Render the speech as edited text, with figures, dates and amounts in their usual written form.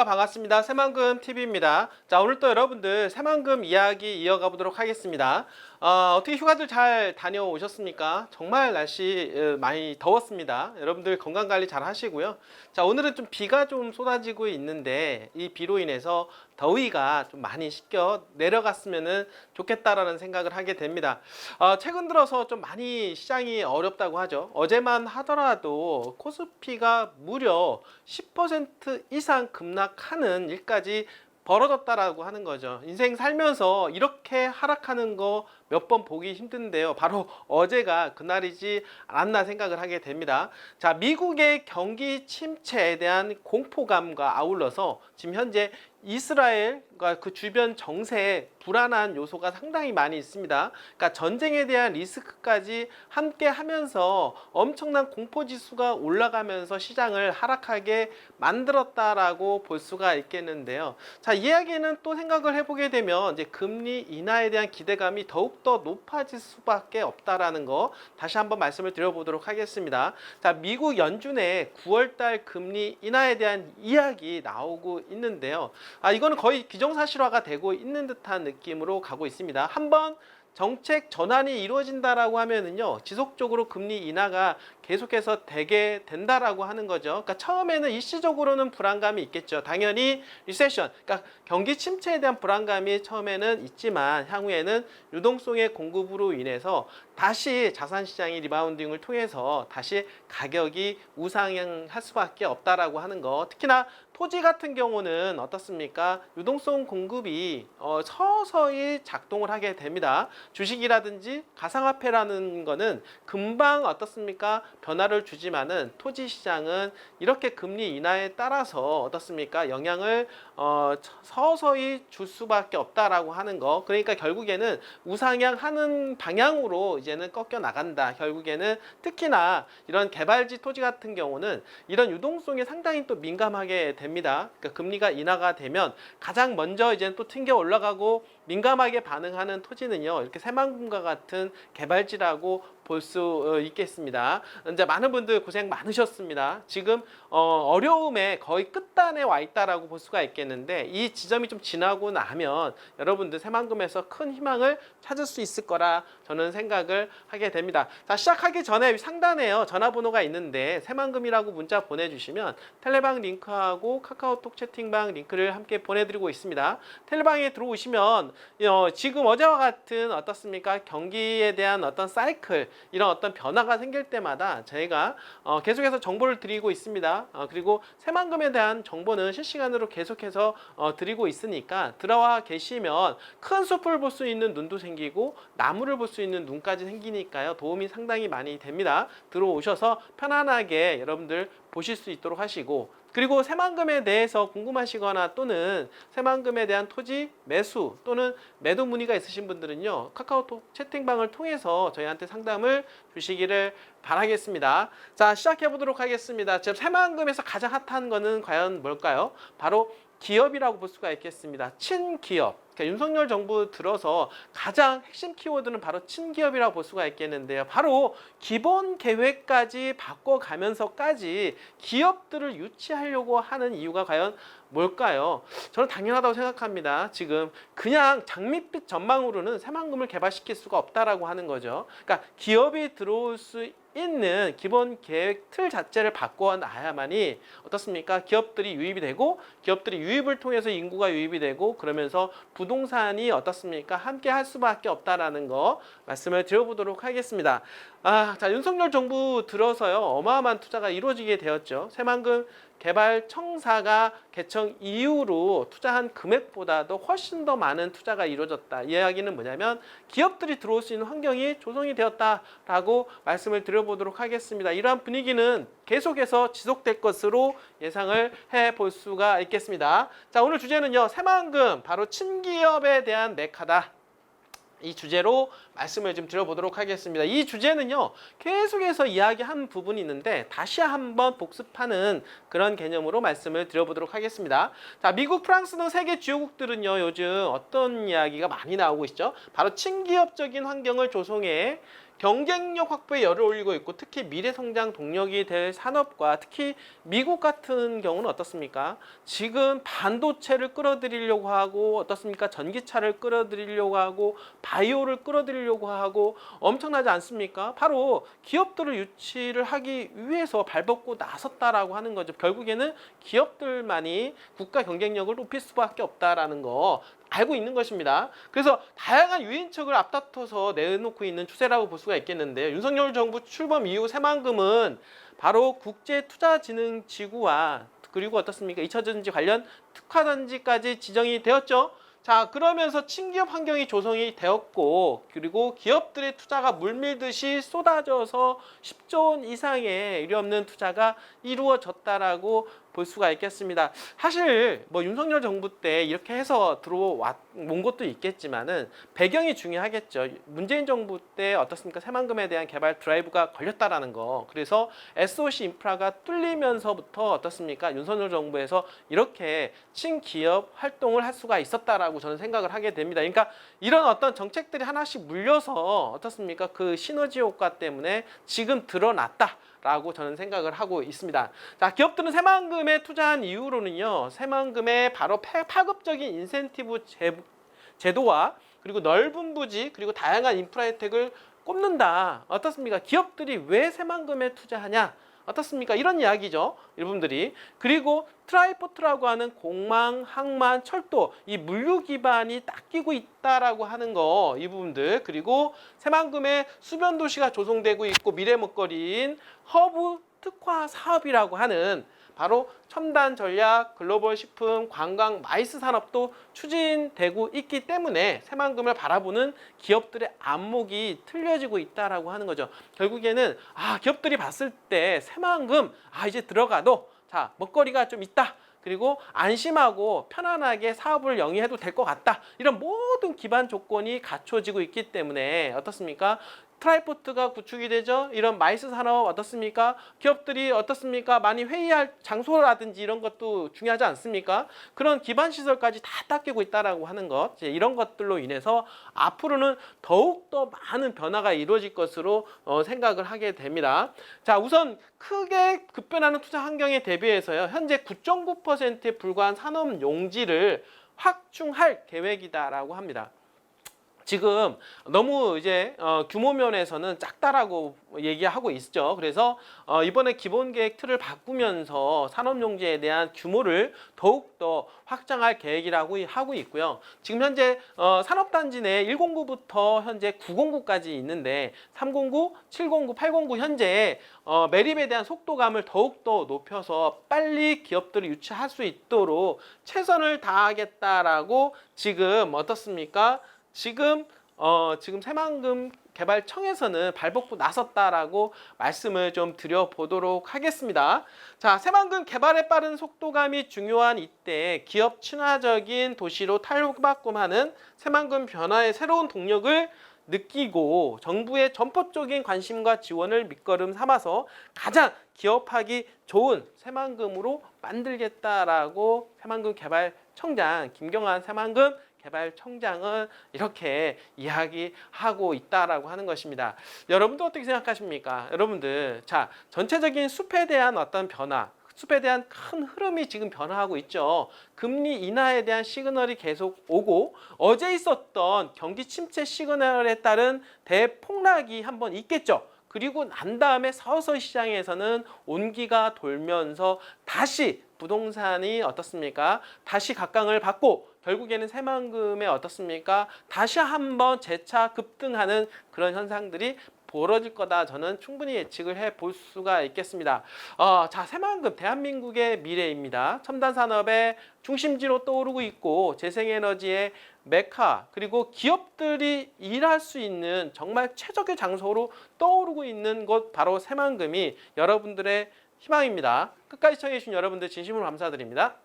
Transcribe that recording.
안녕하십니까. 반갑습니다. 새만금 TV입니다. 자, 오늘 또 여러분들 새만금 이야기 이어가 보도록 하겠습니다. 어떻게 휴가들 잘 다녀오셨습니까? 정말 날씨 많이 더웠습니다. 여러분들 건강관리 잘 하시고요. 자, 오늘은 좀 비가 좀 쏟아지고 있는데 이 비로 인해서 더위가 좀 많이 씻겨 내려갔으면 좋겠다라는 생각을 하게 됩니다. 최근 들어서 좀 많이 시장이 어렵다고 하죠. 어제만 하더라도 코스피가 무려 10% 이상 급락하는 일까지 벌어졌다라고 하는 거죠. 인생 살면서 이렇게 하락하는 거 몇 번 보기 힘든데요. 바로 어제가 그날이지 않았나 생각을 하게 됩니다. 자, 미국의 경기 침체에 대한 공포감과 아울러서 지금 현재 이스라엘과 그 주변 정세에 불안한 요소가 상당히 많이 있습니다. 그러니까 전쟁에 대한 리스크까지 함께 하면서 엄청난 공포 지수가 올라가면서 시장을 하락하게 만들었다라고 볼 수가 있겠는데요. 자, 이야기는 또 생각을 해보게 되면 이제 금리 인하에 대한 기대감이 더욱더 높아질 수밖에 없다라는 거 다시 한번 말씀을 드려보도록 하겠습니다. 자, 미국 연준의 9월달 금리 인하에 대한 이야기 나오고 있는데요. 이거는 거의 기정사실화가 되고 있는 듯한 느낌으로 가고 있습니다. 한번 정책 전환이 이루어진다라고 하면은요, 지속적으로 금리 인하가 계속해서 되게 된다라고 하는 거죠. 그러니까 처음에는 일시적으로는 불안감이 있겠죠. 당연히 리세션, 그러니까 경기 침체에 대한 불안감이 처음에는 있지만 향후에는 유동성의 공급으로 인해서 다시 자산시장이 리바운딩을 통해서 다시 가격이 우상향할 수밖에 없다라고 하는 거. 특히나 토지 같은 경우는 어떻습니까? 유동성 공급이 서서히 작동을 하게 됩니다. 주식이라든지 가상화폐라는 거는 금방 어떻습니까? 변화를 주지만은 토지 시장은 이렇게 금리 인하에 따라서 어떻습니까? 영향을 서서히 줄 수밖에 없다라고 하는 거. 그러니까 결국에는 우상향하는 방향으로 이제는 꺾여 나간다. 결국에는 특히나 이런 개발지 토지 같은 경우는 이런 유동성에 상당히 또 민감하게 됩니다. 그러니까 금리가 인하가 되면 가장 먼저 이제는 또 튕겨 올라가고 민감하게 반응하는 토지는요, 이렇게 새만금과 같은 개발지라고 볼 수 있겠습니다. 이제 많은 분들 고생 많으셨습니다. 지금 어려움의 거의 끝단에 와 있다라고 볼 수가 있겠는데 이 지점이 좀 지나고 나면 여러분들 새만금에서 큰 희망을 찾을 수 있을 거라 저는 생각을 하게 됩니다. 자, 시작하기 전에 상단에요, 전화번호가 있는데 새만금이라고 문자 보내주시면 텔레방 링크하고 카카오톡 채팅방 링크를 함께 보내드리고 있습니다. 텔레방에 들어오시면 지금 어제와 같은 어떻습니까? 경기에 대한 어떤 사이클, 이런 어떤 변화가 생길 때마다 저희가 계속해서 정보를 드리고 있습니다. 그리고 새만금에 대한 정보는 실시간으로 계속해서 드리고 있으니까 들어와 계시면 큰 숲을 볼 수 있는 눈도 생기고 나무를 볼 수 있는 눈까지 생기니까요. 도움이 상당히 많이 됩니다. 들어오셔서 편안하게 여러분들 보실 수 있도록 하시고, 그리고 새만금에 대해서 궁금하시거나 또는 새만금에 대한 토지 매수 또는 매도 문의가 있으신 분들은요, 카카오톡 채팅방을 통해서 저희한테 상담을 주시기를 바라겠습니다. 자, 시작해 보도록 하겠습니다. 지금 새만금에서 가장 핫한 거는 과연 뭘까요? 바로 기업이라고 볼 수가 있겠습니다. 친기업. 그러니까 윤석열 정부 들어서 가장 핵심 키워드는 바로 친기업이라고 볼 수가 있겠는데요. 바로 기본 계획까지 바꿔가면서까지 기업들을 유치하려고 하는 이유가 과연 뭘까요? 저는 당연하다고 생각합니다. 지금 그냥 장밋빛 전망으로는 새만금을 개발시킬 수가 없다라고 하는 거죠. 그러니까 기업이 들어올 수 있는 기본 계획 틀 자체를 바꿔놔야만이 어떻습니까? 기업들이 유입이 되고 기업들이 유입을 통해서 인구가 유입이 되고 그러면서 부동산이 어떻습니까? 함께 할 수밖에 없다라는 거 말씀을 드려보도록 하겠습니다. 자, 윤석열 정부 들어서요, 어마어마한 투자가 이루어지게 되었죠. 새만금 개발청사가 개청 이후로 투자한 금액보다도 훨씬 더 많은 투자가 이루어졌다. 이 이야기는 뭐냐면 기업들이 들어올 수 있는 환경이 조성이 되었다라고 말씀을 드려보도록 하겠습니다. 이러한 분위기는 계속해서 지속될 것으로 예상을 해볼 수가 있겠습니다. 자, 오늘 주제는요, 새만금 바로 친기업에 대한 메카다. 이 주제로 말씀을 좀 드려보도록 하겠습니다. 이 주제는요, 계속해서 이야기한 부분이 있는데 다시 한번 복습하는 그런 개념으로 말씀을 드려보도록 하겠습니다. 자, 미국, 프랑스 등 세계 주요국들은요, 요즘 어떤 이야기가 많이 나오고 있죠? 바로 친기업적인 환경을 조성해 경쟁력 확보에 열을 올리고 있고 특히 미래 성장 동력이 될 산업과 특히 미국 같은 경우는 어떻습니까? 지금 반도체를 끌어들이려고 하고 어떻습니까? 전기차를 끌어들이려고 하고 바이오를 끌어들이려고 하고 엄청나지 않습니까? 바로 기업들을 유치를 하기 위해서 발벗고 나섰다라고 하는 거죠. 결국에는 기업들만이 국가 경쟁력을 높일 수밖에 없다라는 거 알고 있는 것입니다. 그래서 다양한 유인책을 앞다퉈서 내놓고 있는 추세라고 볼 수가 있겠는데요. 윤석열 정부 출범 이후 새만금은 바로 국제투자진흥지구와 그리고 어떻습니까? 2차 전지 관련 특화단지까지 지정이 되었죠. 자, 그러면서 친기업 환경이 조성이 되었고 그리고 기업들의 투자가 물밀듯이 쏟아져서 10조 원 이상의 유례없는 투자가 이루어졌다라고 볼 수가 있겠습니다. 사실 뭐 윤석열 정부 때 이렇게 해서 들어온 것도 있겠지만은 배경이 중요하겠죠. 문재인 정부 때 어떻습니까? 새만금에 대한 개발 드라이브가 걸렸다라는 거. 그래서 SOC 인프라가 뚫리면서부터 어떻습니까? 윤석열 정부에서 이렇게 친기업 활동을 할 수가 있었다라고 저는 생각을 하게 됩니다. 그러니까 이런 어떤 정책들이 하나씩 물려서 어떻습니까? 그 시너지 효과 때문에 지금 드러났다. 라고 저는 생각을 하고 있습니다. 자, 기업들은 새만금에 투자한 이유로는요. 새만금의 바로 파급적인 인센티브 제도와 그리고 넓은 부지 그리고 다양한 인프라 혜택을 꼽는다. 어떻습니까? 기업들이 왜 새만금에 투자하냐? 어떻습니까? 이런 이야기죠. 여러분들이. 그리고 트라이포트라고 하는 공망, 항만, 철도 이 물류 기반이 딱 끼고 있다라고 하는 거 이 부분들 그리고 새만금에 수변 도시가 조성되고 있고 미래 먹거리인 허브 특화 사업이라고 하는 바로 첨단 전략, 글로벌 식품, 관광, 마이스 산업도 추진되고 있기 때문에 새만금을 바라보는 기업들의 안목이 틀려지고 있다라고 하는 거죠. 결국에는 기업들이 봤을 때 새만금 이제 들어가도 자 먹거리가 좀 있다. 그리고 안심하고 편안하게 사업을 영위해도 될 것 같다. 이런 모든 기반 조건이 갖춰지고 있기 때문에 어떻습니까? 트라이포트가 구축이 되죠. 이런 마이스 산업 어떻습니까? 기업들이 어떻습니까? 많이 회의할 장소라든지 이런 것도 중요하지 않습니까? 그런 기반 시설까지 다 닦이고 있다라고 하는 것. 이런 것들로 인해서 앞으로는 더욱더 많은 변화가 이루어질 것으로 생각을 하게 됩니다. 자, 우선 크게 급변하는 투자 환경에 대비해서요. 현재 9.9%에 불과한 산업 용지를 확충할 계획이다라고 합니다. 지금 너무 이제 규모 면에서는 작다라고 얘기하고 있죠. 그래서 이번에 기본 계획 틀을 바꾸면서 산업용지에 대한 규모를 더욱더 확장할 계획이라고 하고 있고요. 지금 현재 산업단지 내 109부터 현재 909까지 있는데 309, 709, 809 현재 매립에 대한 속도감을 더욱더 높여서 빨리 기업들을 유치할 수 있도록 최선을 다하겠다라고 지금 어떻습니까? 지금 새만금 개발청에서는 발벗고 나섰다라고 말씀을 좀 드려보도록 하겠습니다. 자, 새만금 개발에 빠른 속도감이 중요한 이때 기업 친화적인 도시로 탈바꿈하는 새만금 변화의 새로운 동력을 느끼고 정부의 전폭적인 관심과 지원을 밑거름 삼아서 가장 기업하기 좋은 새만금으로 만들겠다라고 새만금 개발청장 김경환 새만금 개발청장은 이렇게 이야기하고 있다라고 하는 것입니다. 여러분도 어떻게 생각하십니까? 여러분들 자 전체적인 숲에 대한 어떤 변화 숲에 대한 큰 흐름이 지금 변화하고 있죠. 금리 인하에 대한 시그널이 계속 오고 어제 있었던 경기 침체 시그널에 따른 대폭락이 한번 있겠죠. 그리고 난 다음에 서서히 시장에서는 온기가 돌면서 다시 부동산이 어떻습니까? 다시 각광을 받고 결국에는 새만금에 어떻습니까? 다시 한번 재차 급등하는 그런 현상들이 벌어질 거다. 저는 충분히 예측을 해볼 수가 있겠습니다. 자, 새만금 대한민국의 미래입니다. 첨단 산업의 중심지로 떠오르고 있고 재생에너지의 메카 그리고 기업들이 일할 수 있는 정말 최적의 장소로 떠오르고 있는 곳 바로 새만금이 여러분들의 희망입니다. 끝까지 시청해주신 여러분들 진심으로 감사드립니다.